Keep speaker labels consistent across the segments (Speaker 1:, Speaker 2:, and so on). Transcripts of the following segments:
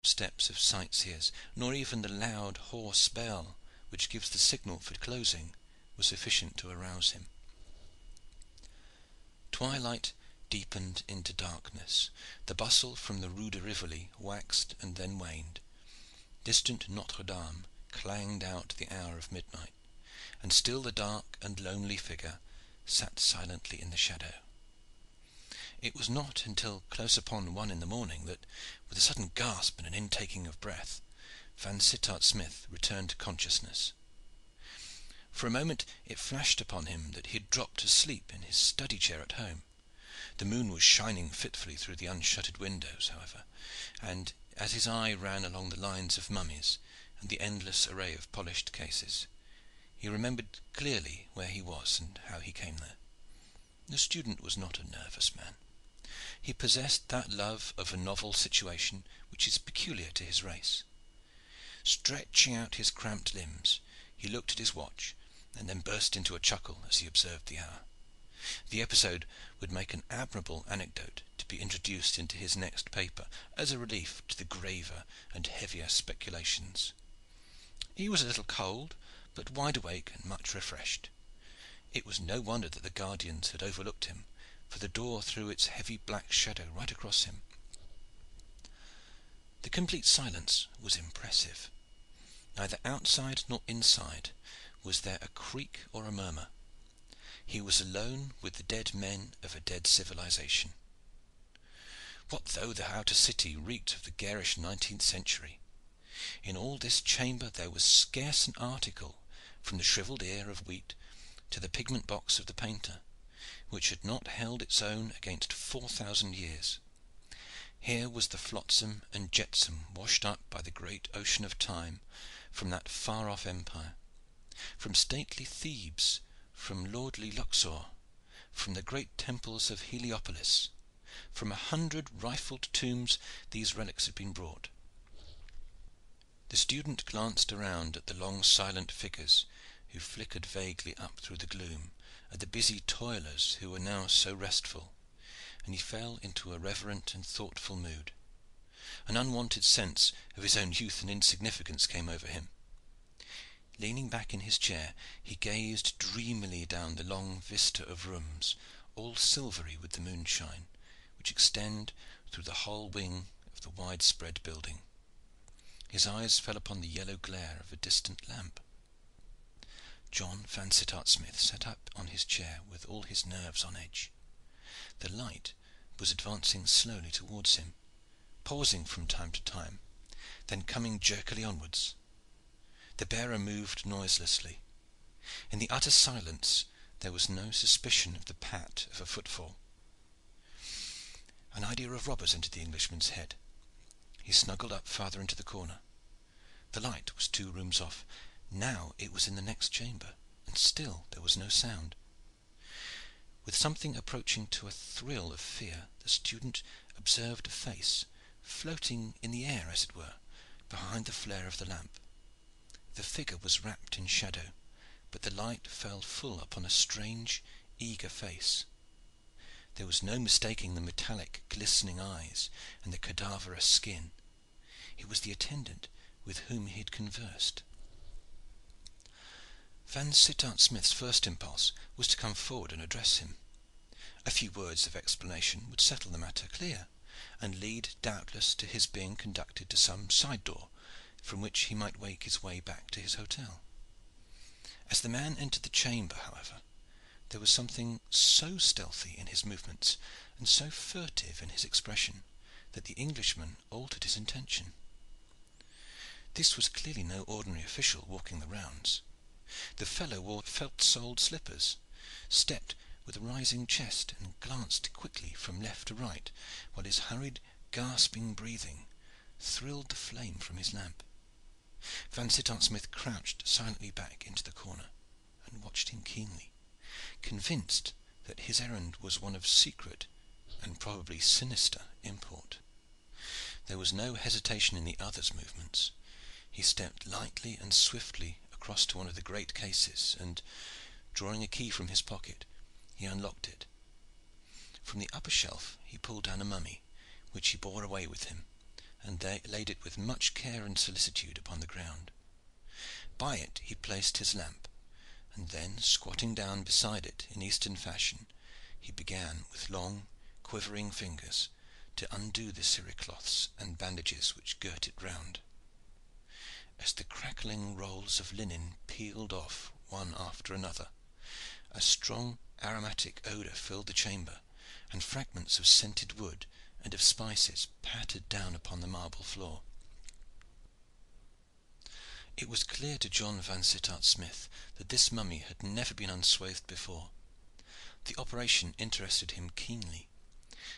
Speaker 1: footsteps of sightseers, nor even the loud hoarse bell which gives the signal for closing, were sufficient to arouse him. Twilight deepened into darkness. The bustle from the Rue de Rivoli waxed and then waned. Distant Notre Dame clanged out the hour of midnight, and still the dark and lonely figure sat silently in the shadow. It was not until close upon 1 in the morning that, with a sudden gasp and an intaking of breath, Van Sittart Smith returned to consciousness. For a moment it flashed upon him that he had dropped asleep in his study chair at home. The moon was shining fitfully through the unshuttered windows, however, and as his eye ran along the lines of mummies and the endless array of polished cases, he remembered clearly where he was and how he came there. The student was not a nervous man. He possessed that love of a novel situation which is peculiar to his race. Stretching out his cramped limbs, he looked at his watch, and then burst into a chuckle as he observed the hour. The episode would make an admirable anecdote to be introduced into his next paper as a relief to the graver and heavier speculations. He was a little cold, but wide awake and much refreshed. It was no wonder that the guardians had overlooked him, for the door threw its heavy black shadow right across him. The complete silence was impressive. Neither outside nor inside was there a creak or a murmur. He was alone with the dead men of a dead civilization. What though the outer city reeked of the garish 19th century? In all this chamber there was scarce an article, from the shrivelled ear of wheat to the pigment box of the painter, which had not held its own against 4,000 years. Here was the flotsam and jetsam washed up by the great ocean of time from that far off empire, from stately Thebes, from lordly Luxor, from the great temples of Heliopolis. From 100 rifled tombs these relics had been brought. The student glanced around at the long silent figures who flickered vaguely up through the gloom, at the busy toilers who were now so restful, and he fell into a reverent and thoughtful mood. An unwonted sense of his own youth and insignificance came over him. Leaning back in his chair, he gazed dreamily down the long vista of rooms, all silvery with the moonshine, which extend through the whole wing of the wide-spread building. His eyes fell upon the yellow glare of a distant lamp. John Van Sittart Smith sat up on his chair with all his nerves on edge. The light was advancing slowly towards him, pausing from time to time, then coming jerkily onwards. The bearer moved noiselessly. In the utter silence there was no suspicion of the pat of a footfall. An idea of robbers entered the Englishman's head. He snuggled up farther into the corner. The light was 2 rooms off. Now it was in the next chamber, and still there was no sound. With something approaching to a thrill of fear, the student observed a face floating in the air, as it were, behind the flare of the lamp. The figure was wrapped in shadow, but the light fell full upon a strange, eager face. There was no mistaking the metallic, glistening eyes and the cadaverous skin. It was the attendant with whom he had conversed. Van Sittart Smith's first impulse was to come forward and address him. A few words of explanation would settle the matter clear, and lead doubtless to his being conducted to some side door, from which he might make his way back to his hotel. As the man entered the chamber, however, there was something so stealthy in his movements and so furtive in his expression that the Englishman altered his intention. This was clearly no ordinary official walking the rounds. The fellow wore felt-soled slippers, stepped with a rising chest, and glanced quickly from left to right, while his hurried, gasping breathing thrilled the flame from his lamp. Van Sittart Smith crouched silently back into the corner and watched him keenly, convinced that his errand was one of secret and probably sinister import. There was no hesitation in the other's movements. He stepped lightly and swiftly across to one of the great cases, and, drawing a key from his pocket, he unlocked it. From the upper shelf he pulled down a mummy, which he bore away with him, and they laid it with much care and solicitude upon the ground. By it he placed his lamp, and then, squatting down beside it in Eastern fashion, he began with long quivering fingers to undo the cerecloths and bandages which girt it round. As the crackling rolls of linen peeled off one after another, a strong aromatic odour filled the chamber, and fragments of scented wood and of spices pattered down upon the marble floor. It was clear to John Vansittart Smith that this mummy had never been unswathed before. The operation interested him keenly.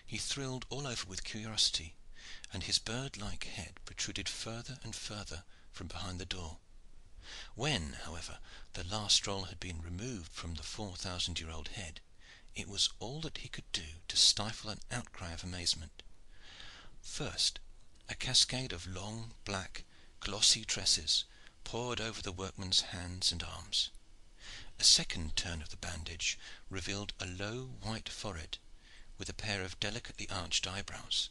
Speaker 1: He thrilled all over with curiosity, and his bird-like head protruded further and further from behind the door. When, however, the last roll had been removed from the 4,000-year-old head, it was all that he could do to stifle an outcry of amazement. First, a cascade of long, black, glossy tresses poured over the workman's hands and arms. A second turn of the bandage revealed a low white forehead with a pair of delicately arched eyebrows.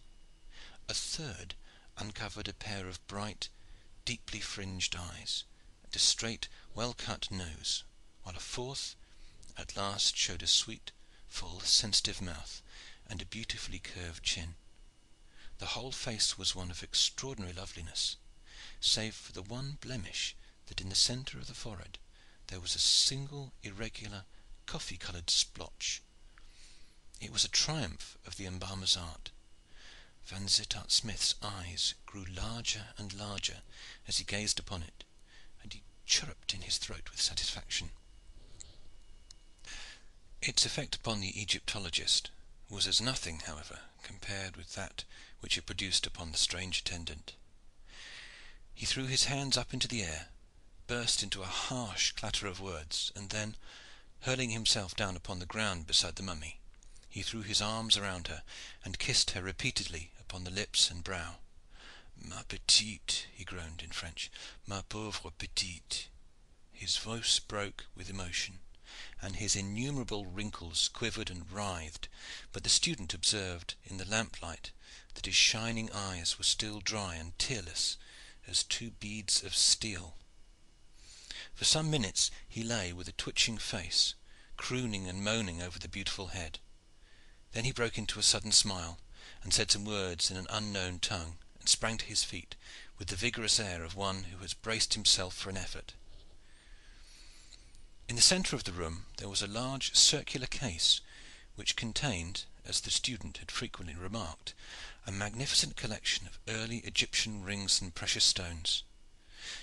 Speaker 1: A third uncovered a pair of bright, deeply fringed eyes, and a straight, well-cut nose, while a fourth at last showed a sweet, full, sensitive mouth and a beautifully curved chin. The whole face was one of extraordinary loveliness, save for the one blemish that in the centre of the forehead there was a single irregular coffee-coloured splotch. It was a triumph of the embalmer's art. Vansittart Smith's eyes grew larger and larger as he gazed upon it, and he chirruped in his throat with satisfaction. Its effect upon the Egyptologist was as nothing, however, compared with that which it produced upon the strange attendant. He threw his hands up into the air, burst into a harsh clatter of words, and then, hurling himself down upon the ground beside the mummy, he threw his arms around her and kissed her repeatedly upon the lips and brow. "Ma petite," he groaned in French, "ma pauvre petite." His voice broke with emotion, and his innumerable wrinkles quivered and writhed, but the student observed in the lamplight that his shining eyes were still dry and tearless as two beads of steel. For some minutes he lay with a twitching face, crooning and moaning over the beautiful head. Then he broke into a sudden smile, and said some words in an unknown tongue, and sprang to his feet with the vigorous air of one who has braced himself for an effort. In the centre of the room there was a large circular case, which contained, as the student had frequently remarked, a magnificent collection of early Egyptian rings and precious stones.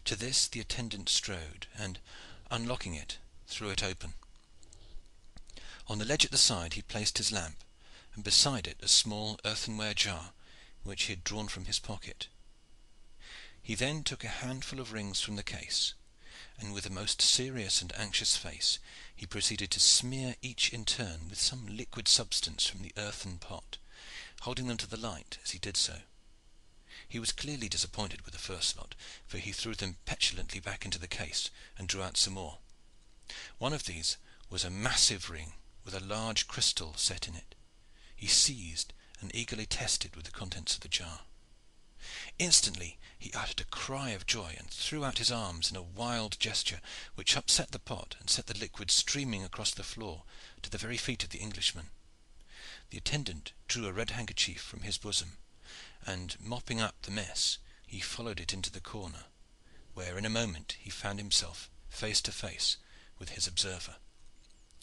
Speaker 1: To this the attendant strode, and, unlocking it, threw it open. On the ledge at the side he placed his lamp, and beside it a small earthenware jar which he had drawn from his pocket. He then took a handful of rings from the case, and with a most serious and anxious face he proceeded to smear each in turn with some liquid substance from the earthen pot, holding them to the light as he did so. He was clearly disappointed with the first lot, for he threw them petulantly back into the case and drew out some more. One of these was a massive ring with a large crystal set in it. He seized and eagerly tested with the contents of the jar. Instantly he uttered a cry of joy and threw out his arms in a wild gesture which upset the pot and set the liquid streaming across the floor to the very feet of the Englishman. The attendant drew a red handkerchief from his bosom, and, mopping up the mess, he followed it into the corner, where in a moment he found himself face to face with his observer.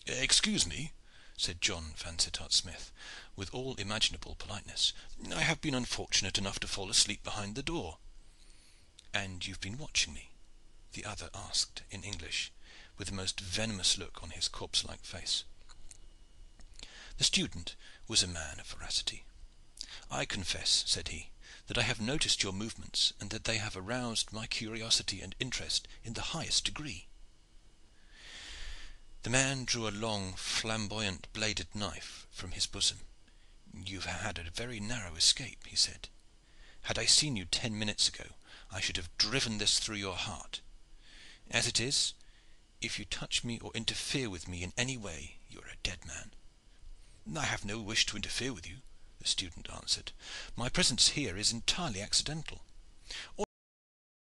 Speaker 1: "Excuse me," said John Vansittart Smith, with all imaginable politeness. "I have been unfortunate enough to fall asleep behind the door." "And you have been watching me?" the other asked in English, with the most venomous look on his corpse-like face. The student was a man of veracity. "I confess," said he, "that I have noticed your movements, and that they have aroused my curiosity and interest in the highest degree." The man drew a long, flamboyant bladed knife from his bosom. "You have had a very narrow escape," he said. "Had I seen you 10 minutes ago I should have driven this through your heart. As it is, if you touch me or interfere with me in any way, you are a dead man." "I have no wish to interfere with you. the student answered. "My presence here is entirely accidental.